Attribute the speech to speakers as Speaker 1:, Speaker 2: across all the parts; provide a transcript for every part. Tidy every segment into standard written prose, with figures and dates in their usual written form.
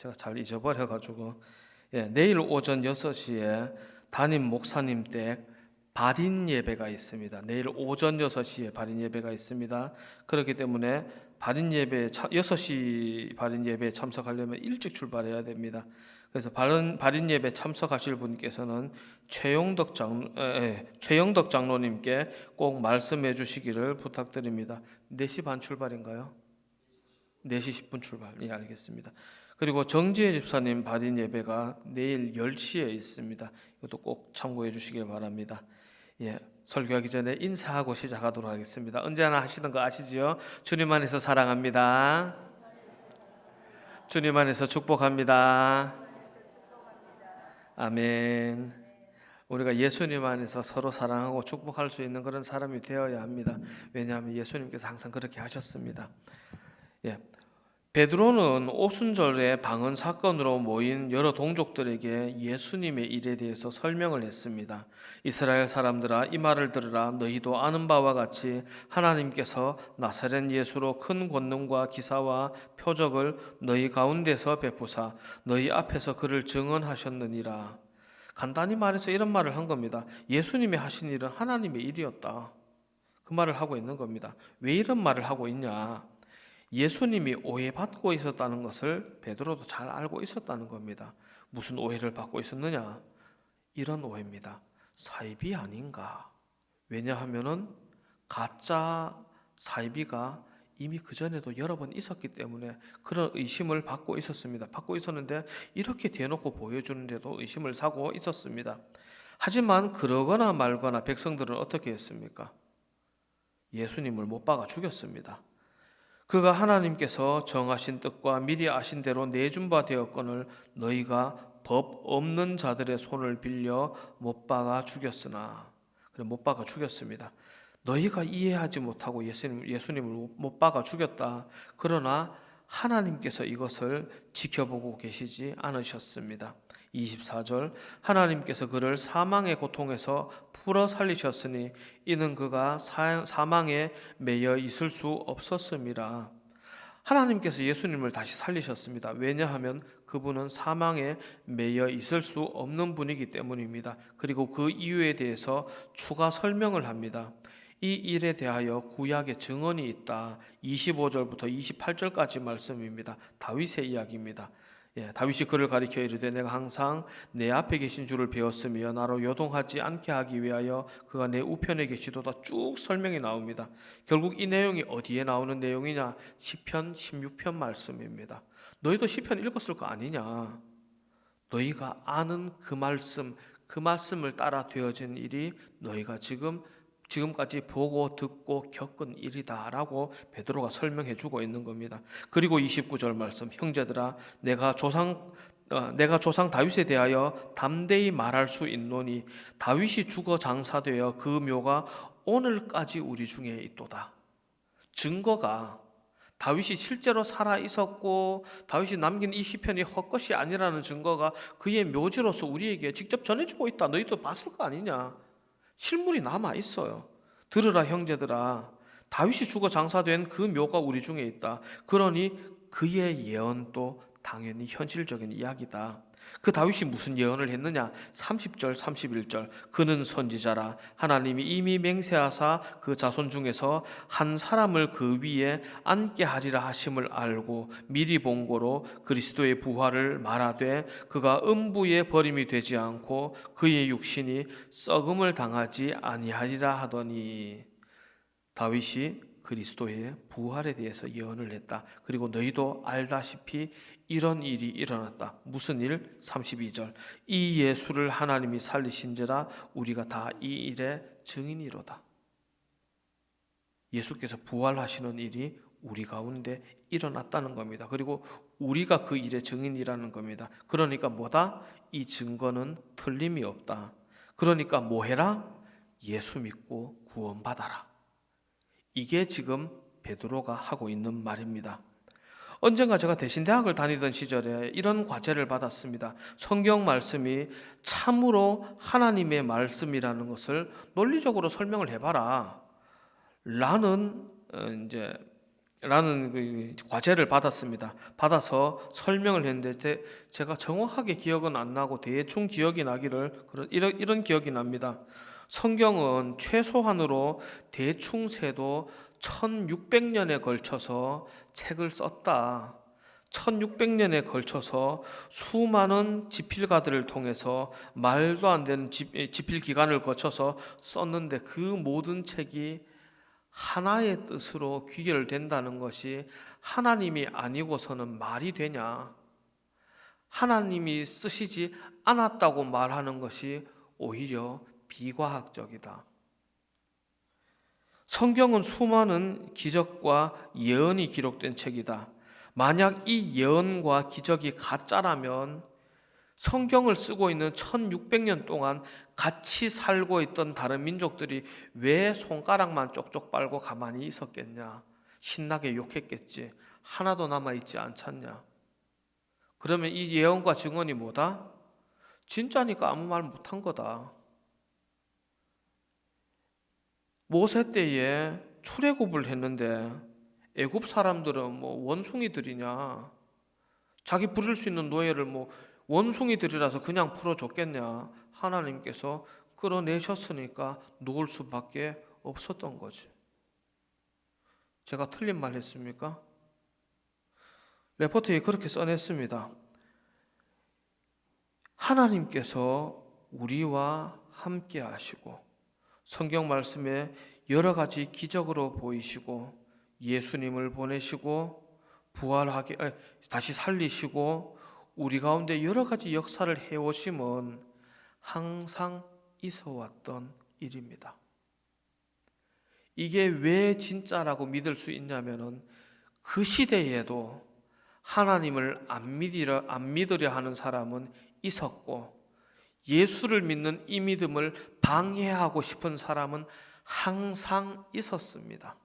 Speaker 1: 제가 잘 잊어버려가지고 내일 오전 6시에 담임 목사님 댁 발인 예배가 있습니다. 내일 오전 6시에 발인 예배가 있습니다. 그렇기 때문에 발인 예배 6시 발인 예배에 참석하려면 일찍 출발해야 됩니다. 그래서 발인 예배 참석하실 분께서는 최영덕 장로님께 꼭 말씀해 주시기를 부탁드립니다. 4시 반 출발인가요? 4시 10분 출발. 예, 알겠습니다. 그리고 정지혜 집사님 발인 예배가 내일 10시에 있습니다. 이것도 꼭 참고해 주시길 바랍니다. 설교하기 전에 인사하고 시작하도록 하겠습니다. 언제나 하시던 거 아시지요? 주님 안에서 사랑합니다. 주님 안에서 축복합니다. 아멘. 우리가 예수님 안에서 서로 사랑하고 축복할 수 있는 그런 사람이 되어야 합니다. 왜냐하면 예수님께서 항상 그렇게 하셨습니다. 베드로는 오순절에 방언 사건으로 모인 여러 동족들에게 예수님의 일에 대해서 설명을 했습니다. 이스라엘 사람들아, 이 말을 들으라. 너희도 아는 바와 같이 하나님께서 나사렛 예수로 큰 권능과 기사와 표적을 너희 가운데서 베푸사 너희 앞에서 그를 증언하셨느니라. 간단히 말해서 이런 말을 한 겁니다. 예수님이 하신 일은 하나님의 일이었다. 그 말을 하고 있는 겁니다. 왜 이런 말을 하고 있냐? 예수님이 오해받고 있었다는 것을 베드로도 잘 알고 있었다는 겁니다. 무슨 오해를 받고 있었느냐? 이런 오해입니다. 사이비 아닌가? 왜냐하면은 가짜 사이비가 이미 그전에도 여러 번 있었기 때문에 그런 의심을 받고 있었습니다. 받고 있었는데 이렇게 대놓고 보여주는데도 의심을 사고 있었습니다. 하지만 그러거나 말거나 백성들은 어떻게 했습니까? 예수님을 못 박아 죽였습니다. 그가 하나님께서 정하신 뜻과 미리 아신 대로 내준 바 되었거늘 너희가 법 없는 자들의 손을 빌려 못 박아 죽였으나, 못 박아 죽였습니다. 너희가 이해하지 못하고 예수님을 못 박아 죽였다. 그러나 하나님께서 이것을 지켜보고 계시지 않으셨습니다. 24절 하나님께서 그를 사망의 고통에서 풀어 살리셨으니 이는 그가 사망에 매여 있을 수 없었음이라. 하나님께서 예수님을 다시 살리셨습니다. 왜냐하면 그분은 사망에 매여 있을 수 없는 분이기 때문입니다. 그리고 그 이유에 대해서 추가 설명을 합니다. 이 일에 대하여 구약에 증언이 있다. 25절부터 28절까지 말씀입니다. 다윗의 이야기입니다. 다윗이 그를 가리켜 이르되 내가 항상 내 앞에 계신 주를 배웠으며 나로 요동하지 않게 하기 위하여 그가 내 우편에 계시도다. 쭉 설명이 나옵니다. 결국 이 내용이 어디에 나오는 내용이냐? 시편 16편 말씀입니다. 너희도 시편 읽었을 거 아니냐? 너희가 아는 그 말씀을 따라 되어진 일이 너희가 지금까지 보고 듣고 겪은 일이다라고 베드로가 설명해 주고 있는 겁니다. 그리고 29절 말씀, 형제들아 내가 조상 다윗에 대하여 담대히 말할 수 있노니 다윗이 죽어 장사되어 그 묘가 오늘까지 우리 중에 있도다. 증거가 다윗이 실제로 살아 있었고 다윗이 남긴 이 시편이 헛것이 아니라는 증거가 그의 묘지로서 우리에게 직접 전해주고 있다. 너희도 봤을 거 아니냐? 실물이 남아 있어요. 들으라 형제들아, 다윗이 죽어 장사된 그 묘가 우리 중에 있다. 그러니 그의 예언도 당연히 현실적인 이야기다. 그 다윗이 무슨 예언을 했느냐? 30절 31절 그는 선지자라 하나님이 이미 맹세하사 그 자손 중에서 한 사람을 그 위에 앉게 하리라 하심을 알고 미리 본 고로 그리스도의 부활을 말하되 그가 음부에 버림이 되지 않고 그의 육신이 썩음을 당하지 아니하리라 하더니 다윗이 그리스도의 부활에 대해서 예언을 했다. 그리고 너희도 알다시피 이런 일이 일어났다. 무슨 일? 32절 이 예수를 하나님이 살리신지라 우리가 다 이 일의 증인이로다. 예수께서 부활하시는 일이 우리 가운데 일어났다는 겁니다. 그리고 우리가 그 일의 증인이라는 겁니다. 그러니까 뭐다? 이 증거는 틀림이 없다. 그러니까 뭐 해라? 예수 믿고 구원받아라. 이게 지금 베드로가 하고 있는 말입니다. 언젠가 제가 대신대학을 다니던 시절에 이런 과제를 받았습니다. 성경 말씀이 참으로 하나님의 말씀이라는 것을 논리적으로 설명을 해봐라. 라는 이제 라는 그 과제를 받았습니다. 받아서 설명을 했는데 제가 정확하게 기억은 안 나고 대충 기억이 나기를 이런 기억이 납니다. 성경은 최소한으로 대충 세도 1600년에 걸쳐서 책을 썼다. 1600년에 걸쳐서 수많은 집필가들을 통해서 말도 안 되는 집필 기간을 거쳐서 썼는데 그 모든 책이 하나의 뜻으로 귀결된다는 것이 하나님이 아니고서는 말이 되냐? 하나님이 쓰시지 않았다고 말하는 것이 오히려 비과학적이다. 성경은 수많은 기적과 예언이 기록된 책이다. 만약 이 예언과 기적이 가짜라면 성경을 쓰고 있는 1600년 동안 같이 살고 있던 다른 민족들이 왜 손가락만 쪽쪽 빨고 가만히 있었겠냐? 신나게 욕했겠지. 하나도 남아있지 않잖냐? 그러면 이 예언과 증언이 뭐다? 진짜니까 아무 말 못한 거다. 모세 때에 출애굽을 했는데 애굽 사람들은 뭐 원숭이들이냐? 자기 부릴 수 있는 노예를 뭐 원숭이들이라서 그냥 풀어줬겠냐? 하나님께서 끌어내셨으니까 놓을 수밖에 없었던 거지. 제가 틀린 말 했습니까? 레포트에 그렇게 써냈습니다. 하나님께서 우리와 함께 하시고 성경 말씀에 여러 가지 기적으로 보이시고 예수님을 보내시고 부활하게 다시 살리시고 우리 가운데 여러 가지 역사를 해오심은 항상 있어왔던 일입니다. 이게 왜 진짜라고 믿을 수 있냐면은 그 시대에도 하나님을 안 믿으려 하는 사람은 있었고 예수를 믿는 이 믿음을 방해하고 싶은 사람은 항상 있었습니다.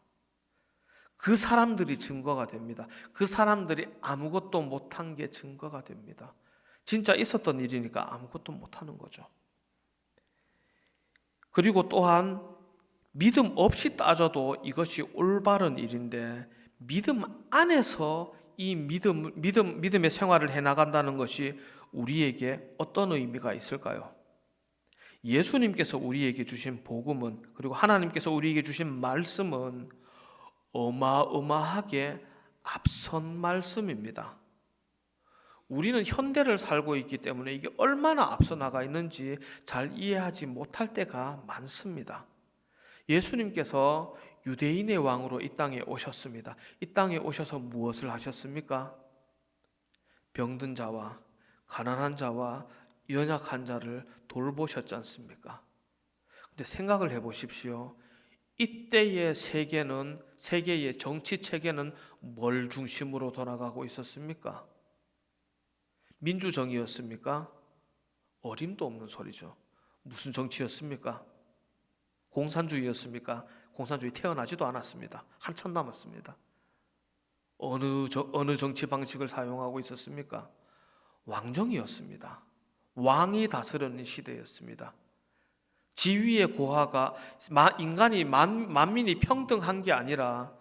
Speaker 1: 그 사람들이 증거가 됩니다. 그 사람들이 아무것도 못한 게 증거가 됩니다. 진짜 있었던 일이니까 아무것도 못하는 거죠. 그리고 또한 믿음 없이 따져도 이것이 올바른 일인데 믿음 안에서 이 믿음의 생활을 해나간다는 것이 우리에게 어떤 의미가 있을까요? 예수님께서 우리에게 주신 복음은, 그리고 하나님께서 우리에게 주신 말씀은 어마어마하게 앞선 말씀입니다. 우리는 현대를 살고 있기 때문에 이게 얼마나 앞서 나가 있는지 잘 이해하지 못할 때가 많습니다. 예수님께서 유대인의 왕으로 이 땅에 오셨습니다. 이 땅에 오셔서 무엇을 하셨습니까? 병든 자와 가난한 자와 연약한 자를 돌보셨지 않습니까? 근데 생각을 해보십시오. 이때의 세계의 정치 체계는 뭘 중심으로 돌아가고 있었습니까? 민주정의였습니까? 어림도 없는 소리죠. 무슨 정치였습니까? 공산주의였습니까? 공산주의 태어나지도 않았습니다. 한참 남았습니다. 어느 정치 방식을 사용하고 있었습니까? 왕정이었습니다. 왕이 다스리는 시대였습니다. 지위의 고하가 만민이 평등한 게 아니라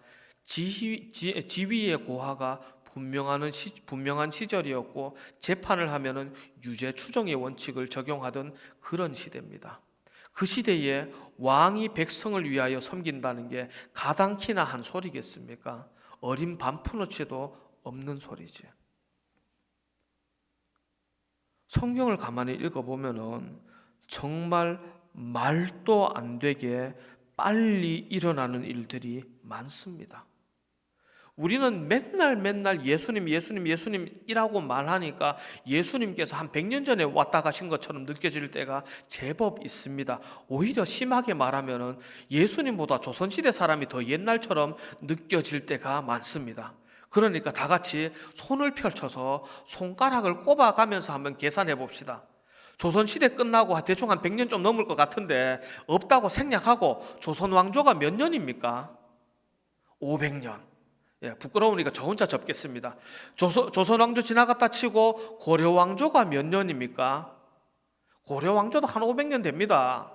Speaker 1: 지위의 고하가 분명한 시절이었고 재판을 하면은 유죄 추정의 원칙을 적용하던 그런 시대입니다. 그 시대에 왕이 백성을 위하여 섬긴다는 게 가당키나 한 소리겠습니까? 어린 반푼어치도 없는 소리지. 성경을 가만히 읽어보면은 정말 말도 안 되게 빨리 일어나는 일들이 많습니다. 우리는 맨날 예수님이라고 말하니까 예수님께서 한 100년 전에 왔다 가신 것처럼 느껴질 때가 제법 있습니다. 오히려 심하게 말하면은 예수님보다 조선시대 사람이 더 옛날처럼 느껴질 때가 많습니다. 그러니까 다 같이 손을 펼쳐서 손가락을 꼽아가면서 한번 계산해 봅시다. 조선시대 끝나고 대충 한 100년 좀 넘을 것 같은데 없다고 생략하고 조선 왕조가 몇 년입니까? 500년. 예, 부끄러우니까 저 혼자 접겠습니다. 조선 왕조 지나갔다 치고 고려 왕조가 몇 년입니까? 고려 왕조도 한 500년 됩니다.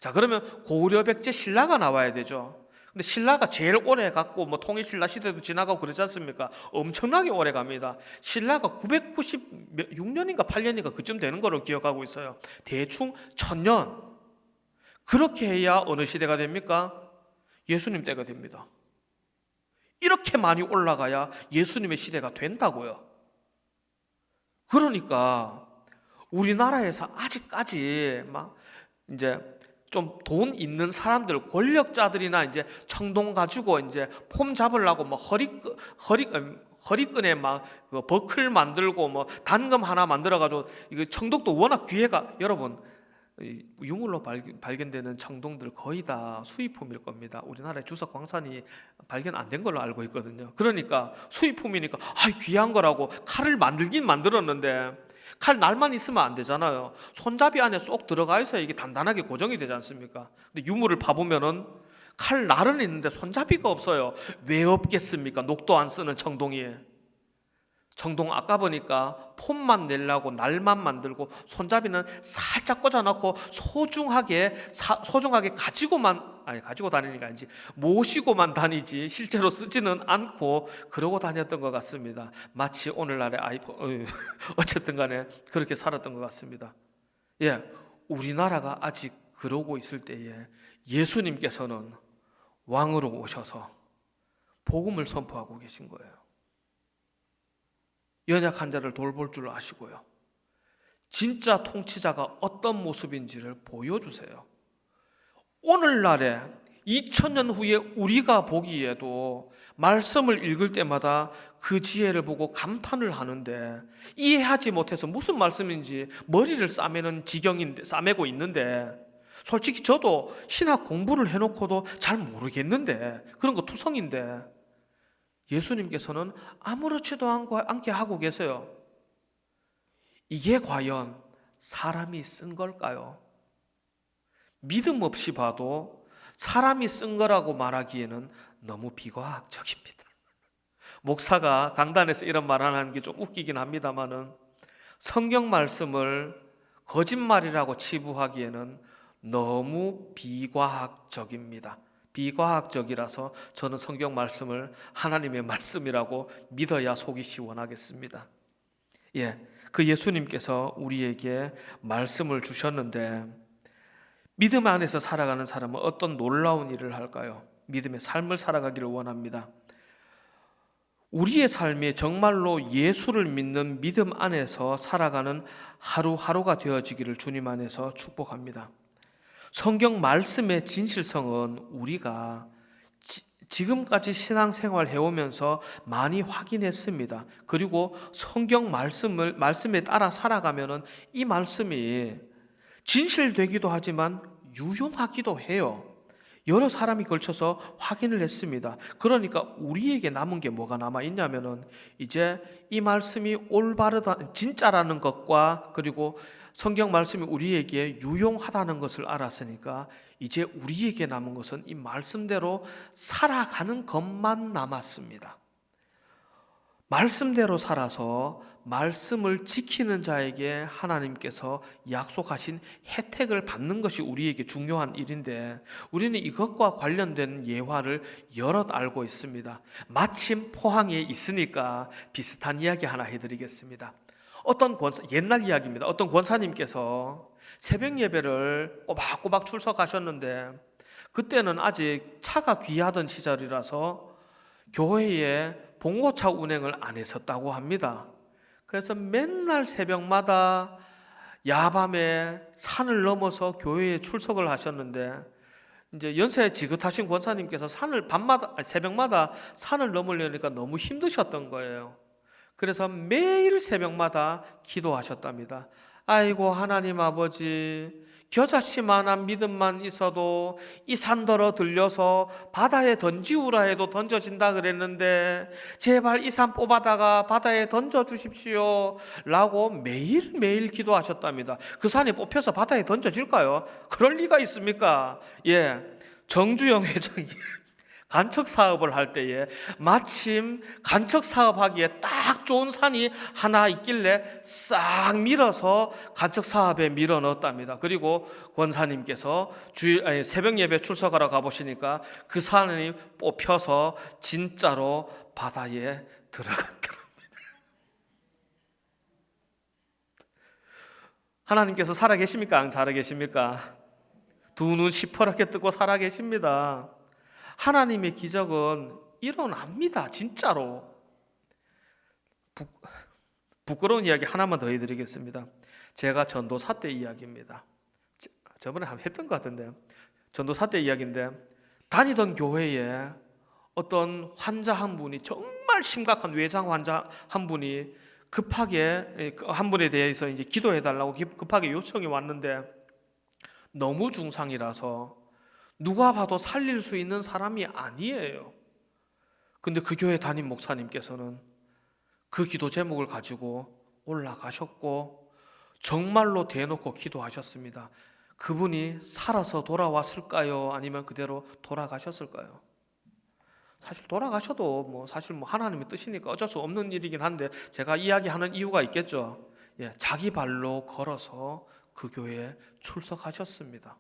Speaker 1: 자, 그러면 고려 백제 신라가 나와야 되죠. 근데 신라가 제일 오래 갔고 뭐 통일신라 시대도 지나가고 그러지 않습니까? 엄청나게 오래 갑니다. 신라가 996년인가 8년인가 그쯤 되는 거로 기억하고 있어요. 대충 1000년. 그렇게 해야 어느 시대가 됩니까? 예수님 때가 됩니다. 이렇게 많이 올라가야 예수님의 시대가 된다고요. 그러니까 우리나라에서 아직까지 막 이제 좀 돈 있는 사람들, 권력자들이나 이제 청동 가지고 이제 폼 잡으려고 뭐 허리끈에 막 그 버클 만들고 뭐 단검 하나 만들어 가지고 이거 청동도 워낙 기회가 여러분 유물로 발견되는 청동들 거의 다 수입품일 겁니다. 우리나라에 주석 광산이 발견 안 된 걸로 알고 있거든요. 그러니까 수입품이니까 귀한 거라고 칼을 만들긴 만들었는데 칼 날만 있으면 안 되잖아요. 손잡이 안에 쏙 들어가 있어야 이게 단단하게 고정이 되지 않습니까? 근데 유물을 파보면은 칼 날은 있는데 손잡이가 없어요. 왜 없겠습니까? 녹도 안 쓰는 청동이에. 청동 아까 보니까 폼만 내려고 날만 만들고 손잡이는 살짝 꽂아놓고 소중하게 가지고 다니니까 아니지 모시고만 다니지 실제로 쓰지는 않고 그러고 다녔던 것 같습니다. 마치 오늘날의 아이폰 어쨌든 간에 그렇게 살았던 것 같습니다. 예, 우리나라가 아직 그러고 있을 때에 예수님께서는 왕으로 오셔서 복음을 선포하고 계신 거예요. 연약한 자를 돌볼 줄 아시고요. 진짜 통치자가 어떤 모습인지를 보여주세요. 오늘날에 2000년 후에 우리가 보기에도 말씀을 읽을 때마다 그 지혜를 보고 감탄을 하는데 이해하지 못해서 무슨 말씀인지 머리를 싸매고 있는데 솔직히 저도 신학 공부를 해놓고도 잘 모르겠는데 그런 거 투성인데 예수님께서는 아무렇지도 않게 하고 계세요. 이게 과연 사람이 쓴 걸까요? 믿음 없이 봐도 사람이 쓴 거라고 말하기에는 너무 비과학적입니다. 목사가 강단에서 이런 말 하는 게 좀 웃기긴 합니다만은 성경 말씀을 거짓말이라고 치부하기에는 너무 비과학적입니다. 비과학적이라서 저는 성경 말씀을 하나님의 말씀이라고 믿어야 속이 시원하겠습니다. 예, 그 예수님께서 우리에게 말씀을 주셨는데 믿음 안에서 살아가는 사람은 어떤 놀라운 일을 할까요? 믿음의 삶을 살아가기를 원합니다. 우리의 삶이 정말로 예수를 믿는 믿음 안에서 살아가는 하루하루가 되어지기를 주님 안에서 축복합니다. 성경 말씀의 진실성은 우리가 지금까지 신앙생활 해오면서 많이 확인했습니다. 그리고 성경 말씀에 따라 살아가면은 이 말씀이 진실되기도 하지만 유용하기도 해요. 여러 사람이 걸쳐서 확인을 했습니다. 그러니까 우리에게 남은 게 뭐가 남아 있냐면은 이제 이 말씀이 올바르다, 진짜라는 것과 그리고 성경 말씀이 우리에게 유용하다는 것을 알았으니까 이제 우리에게 남은 것은 이 말씀대로 살아가는 것만 남았습니다. 말씀대로 살아서 말씀을 지키는 자에게 하나님께서 약속하신 혜택을 받는 것이 우리에게 중요한 일인데 우리는 이것과 관련된 예화를 여럿 알고 있습니다. 마침 포항에 있으니까 비슷한 이야기 하나 해드리겠습니다. 옛날 이야기입니다. 어떤 권사님께서 새벽 예배를 꼬박꼬박 출석하셨는데 그때는 아직 차가 귀하던 시절이라서 교회에 봉고차 운행을 안 했었다고 합니다. 그래서 맨날 새벽마다 야밤에 산을 넘어서 교회에 출석을 하셨는데 이제 연세 지긋하신 권사님께서 새벽마다 산을 넘으려니까 너무 힘드셨던 거예요. 그래서 매일 새벽마다 기도하셨답니다. 아이고 하나님 아버지, 겨자씨만한 믿음만 있어도 이 산더러 들려서 바다에 던지우라 해도 던져진다 그랬는데 제발 이 산 뽑아다가 바다에 던져주십시오 라고 매일매일 기도하셨답니다. 그 산이 뽑혀서 바다에 던져질까요? 그럴 리가 있습니까? 예, 정주영 회장이 간척 사업을 할 때에 마침 간척 사업하기에 딱 좋은 산이 하나 있길래 싹 밀어서 간척 사업에 밀어 넣었답니다. 그리고 권사님께서 새벽 예배 출석하러 가보시니까 그 산이 뽑혀서 진짜로 바다에 들어갔더랍니다. 하나님께서 살아계십니까? 안 살아계십니까? 두 눈 시퍼렇게 뜨고 살아계십니다. 하나님의 기적은 일어납니다. 진짜로. 부끄러운 이야기 하나만 더 해드리겠습니다. 제가 전도사 때 이야기입니다. 저번에 한번 했던 것 같은데, 전도사 때 이야기인데, 다니던 교회에 어떤 환자 한 분이, 정말 심각한 외상 환자 한 분이 급하게 한 분에 대해서 이제 기도해달라고 급하게 요청이 왔는데, 너무 중상이라서 누가 봐도 살릴 수 있는 사람이 아니에요. 근데 그 교회 담임 목사님께서는 그 기도 제목을 가지고 올라가셨고 정말로 대놓고 기도하셨습니다. 그분이 살아서 돌아왔을까요? 아니면 그대로 돌아가셨을까요? 사실 돌아가셔도 사실 하나님의 뜻이니까 어쩔 수 없는 일이긴 한데 제가 이야기하는 이유가 있겠죠. 자기 발로 걸어서 그 교회에 출석하셨습니다.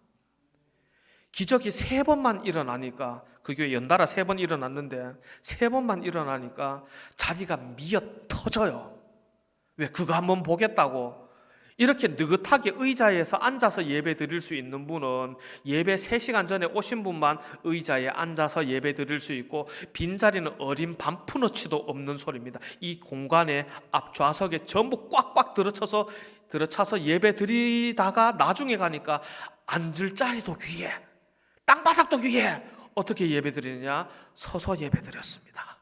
Speaker 1: 기적이 3번만 일어나니까, 그 교회 연달아 3번 일어났는데 3번만 일어나니까 자리가 미어 터져요. 왜? 그거 한번 보겠다고. 이렇게 느긋하게 의자에서 앉아서 예배 드릴 수 있는 분은 예배 3시간 전에 오신 분만 의자에 앉아서 예배 드릴 수 있고, 빈자리는 어린 반푸너치도 없는 소리입니다. 이 공간에 앞좌석에 전부 꽉꽉 들어차서 예배 드리다가 나중에 가니까 앉을 자리도 위에, 땅바닥도 위에. 어떻게 예배 드리느냐? 서서 예배 드렸습니다.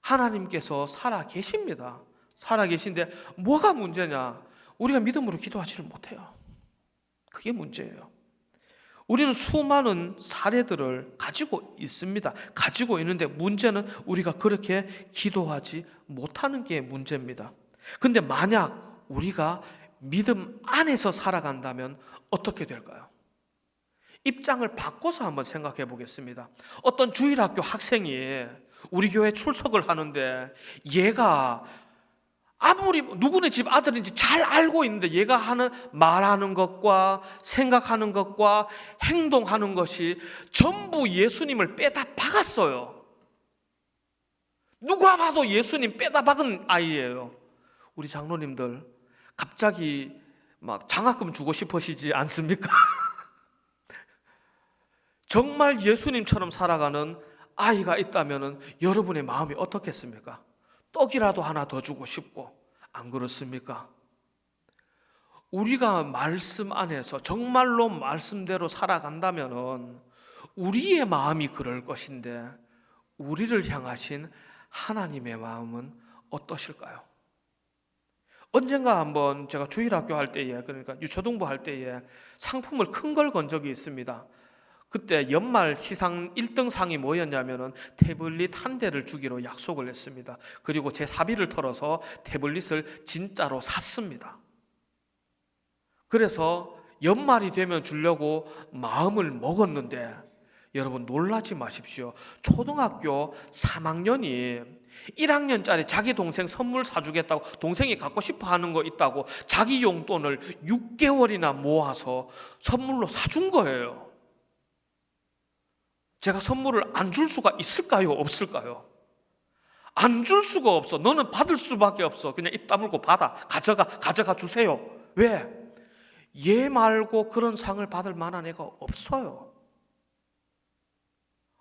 Speaker 1: 하나님께서 살아 계십니다. 살아 계신데 뭐가 문제냐? 우리가 믿음으로 기도하지를 못해요. 그게 문제예요. 우리는 수많은 사례들을 가지고 있습니다. 가지고 있는데 문제는 우리가 그렇게 기도하지 못하는 게 문제입니다. 근데 만약 우리가 믿음 안에서 살아간다면 어떻게 될까요? 입장을 바꿔서 한번 생각해 보겠습니다. 어떤 주일학교 학생이 우리 교회 출석을 하는데 얘가 아무리 누구네 집 아들인지 잘 알고 있는데 얘가 말하는 것과 생각하는 것과 행동하는 것이 전부 예수님을 빼다 박았어요. 누가 봐도 예수님 빼다 박은 아이예요. 우리 장로님들 갑자기 막 장학금 주고 싶으시지 않습니까? 정말 예수님처럼 살아가는 아이가 있다면 여러분의 마음이 어떻겠습니까? 떡이라도 하나 더 주고 싶고, 안 그렇습니까? 우리가 말씀 안에서 정말로 말씀대로 살아간다면 우리의 마음이 그럴 것인데 우리를 향하신 하나님의 마음은 어떠실까요? 언젠가 한번 제가 주일학교 할 때에, 그러니까 유초등부 할 때에 상품을 큰 걸 건 적이 있습니다. 그때 연말 시상 1등 상이 뭐였냐면은 태블릿 한 대를 주기로 약속을 했습니다. 그리고 제 사비를 털어서 태블릿을 진짜로 샀습니다. 그래서 연말이 되면 주려고 마음을 먹었는데 여러분 놀라지 마십시오. 초등학교 3학년이 1학년짜리 자기 동생 선물 사주겠다고, 동생이 갖고 싶어 하는 거 있다고 자기 용돈을 6개월이나 모아서 선물로 사준 거예요. 제가 선물을 안 줄 수가 있을까요? 없을까요? 안 줄 수가 없어. 너는 받을 수밖에 없어. 그냥 입 다물고 받아. 가져가 주세요. 왜? 얘 말고 그런 상을 받을 만한 애가 없어요.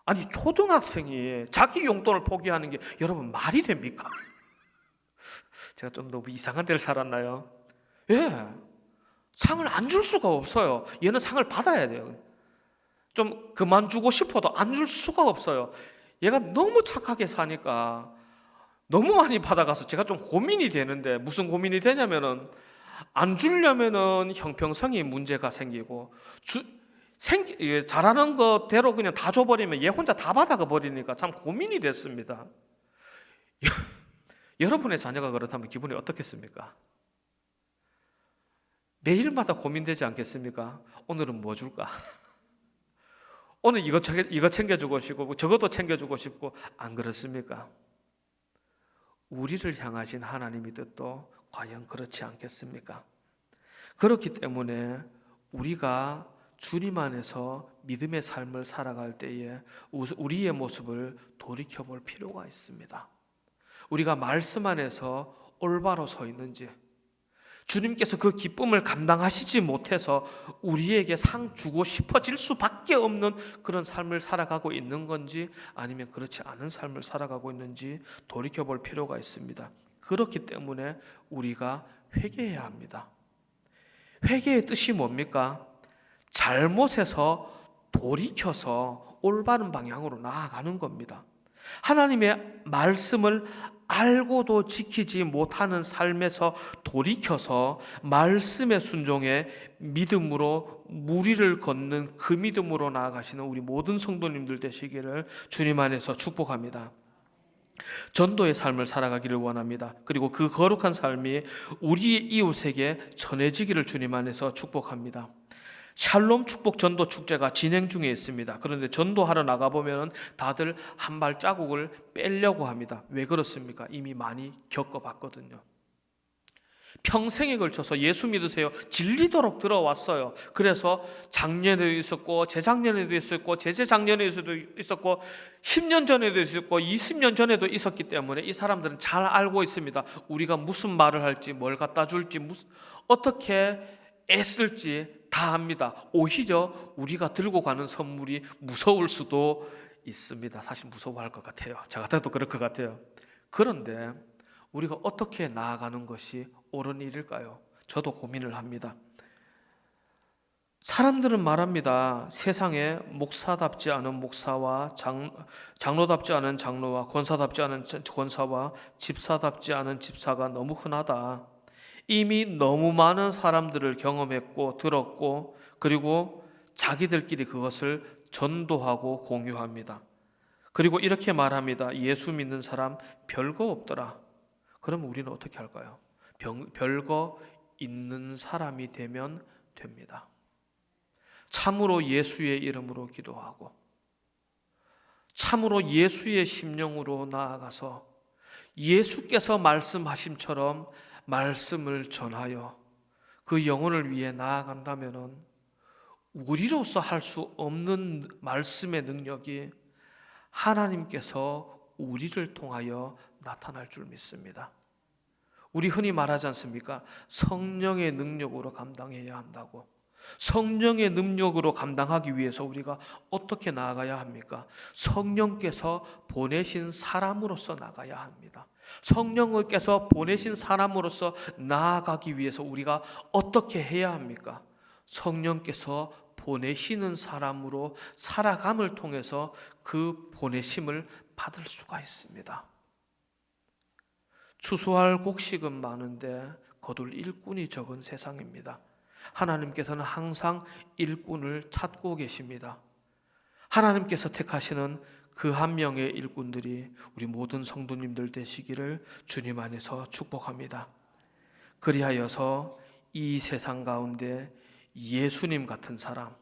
Speaker 1: 아니, 초등학생이 자기 용돈을 포기하는 게 여러분 말이 됩니까? 제가 좀 너무 이상한 데를 살았나요? 예, 상을 안 줄 수가 없어요. 얘는 상을 받아야 돼요. 좀 그만 주고 싶어도 안 줄 수가 없어요. 얘가 너무 착하게 사니까 너무 많이 받아가서 제가 좀 고민이 되는데, 무슨 고민이 되냐면은 안 주려면은 형평성이 문제가 생기고, 잘하는 거대로 그냥 다 줘버리면 얘 혼자 다 받아가 버리니까 참 고민이 됐습니다. 여러분의 자녀가 그렇다면 기분이 어떻겠습니까? 매일마다 고민되지 않겠습니까? 오늘은 뭐 줄까? 오늘 이거 챙겨주고 싶고 저것도 챙겨주고 싶고, 안 그렇습니까? 우리를 향하신 하나님의 뜻도 과연 그렇지 않겠습니까? 그렇기 때문에 우리가 주님 안에서 믿음의 삶을 살아갈 때에 우리의 모습을 돌이켜볼 필요가 있습니다. 우리가 말씀 안에서 올바로 서 있는지, 주님께서 그 기쁨을 감당하시지 못해서 우리에게 상 주고 싶어질 수밖에 없는 그런 삶을 살아가고 있는 건지, 아니면 그렇지 않은 삶을 살아가고 있는지 돌이켜볼 필요가 있습니다. 그렇기 때문에 우리가 회개해야 합니다. 회개의 뜻이 뭡니까? 잘못에서 돌이켜서 올바른 방향으로 나아가는 겁니다. 하나님의 말씀을 알고도 지키지 못하는 삶에서 돌이켜서 말씀의 순종에 믿음으로 무리를 걷는 그 믿음으로 나아가시는 우리 모든 성도님들 되시기를 주님 안에서 축복합니다. 전도의 삶을 살아가기를 원합니다. 그리고 그 거룩한 삶이 우리 이웃에게 전해지기를 주님 안에서 축복합니다. 샬롬 축복 전도 축제가 진행 중에 있습니다. 그런데 전도하러 나가보면 다들 한 발자국을 빼려고 합니다. 왜 그렇습니까? 이미 많이 겪어봤거든요. 평생에 걸쳐서 예수 믿으세요 질리도록 들어왔어요. 그래서 작년에도 있었고 재작년에도 있었고 제재작년에도 있었고 10년 전에도 있었고 20년 전에도 있었기 때문에 이 사람들은 잘 알고 있습니다. 우리가 무슨 말을 할지, 뭘 갖다 줄지, 어떻게 애쓸지 다 압니다. 오히려 우리가 들고 가는 선물이 무서울 수도 있습니다. 사실 무서워할 것 같아요. 저 같아도 그럴 것 같아요. 그런데 우리가 어떻게 나아가는 것이 옳은 일일까요? 저도 고민을 합니다. 사람들은 말합니다. 세상에 목사답지 않은 목사와 장로답지 않은 장로와 권사답지 않은 권사와 집사답지 않은 집사가 너무 흔하다. 이미 너무 많은 사람들을 경험했고 들었고, 그리고 자기들끼리 그것을 전도하고 공유합니다. 그리고 이렇게 말합니다. 예수 믿는 사람 별거 없더라. 그럼 우리는 어떻게 할까요? 별거 있는 사람이 되면 됩니다. 참으로 예수의 이름으로 기도하고, 참으로 예수의 심령으로 나아가서 예수께서 말씀하심처럼 말씀을 전하여 그 영혼을 위해 나아간다면 우리로서 할 수 없는 말씀의 능력이 하나님께서 우리를 통하여 나타날 줄 믿습니다. 우리 흔히 말하지 않습니까? 성령의 능력으로 감당해야 한다고. 성령의 능력으로 감당하기 위해서 우리가 어떻게 나아가야 합니까? 성령께서 보내신 사람으로서 나가야 합니다. 성령께서 보내신 사람으로서 나아가기 위해서 우리가 어떻게 해야 합니까? 성령께서 보내시는 사람으로 살아감을 통해서 그 보내심을 받을 수가 있습니다. 추수할 곡식은 많은데 거둘 일꾼이 적은 세상입니다. 하나님께서는 항상 일꾼을 찾고 계십니다. 하나님께서 택하시는 그 한 명의 일꾼들이 우리 모든 성도님들 되시기를 주님 안에서 축복합니다. 그리하여서 이 세상 가운데 예수님 같은 사람,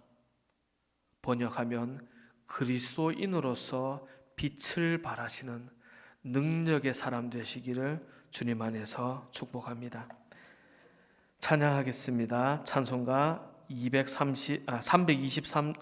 Speaker 1: 번역하면 그리스도인으로서 빛을 발하시는 능력의 사람 되시기를 주님 안에서 축복합니다. 찬양하겠습니다. 찬송가 323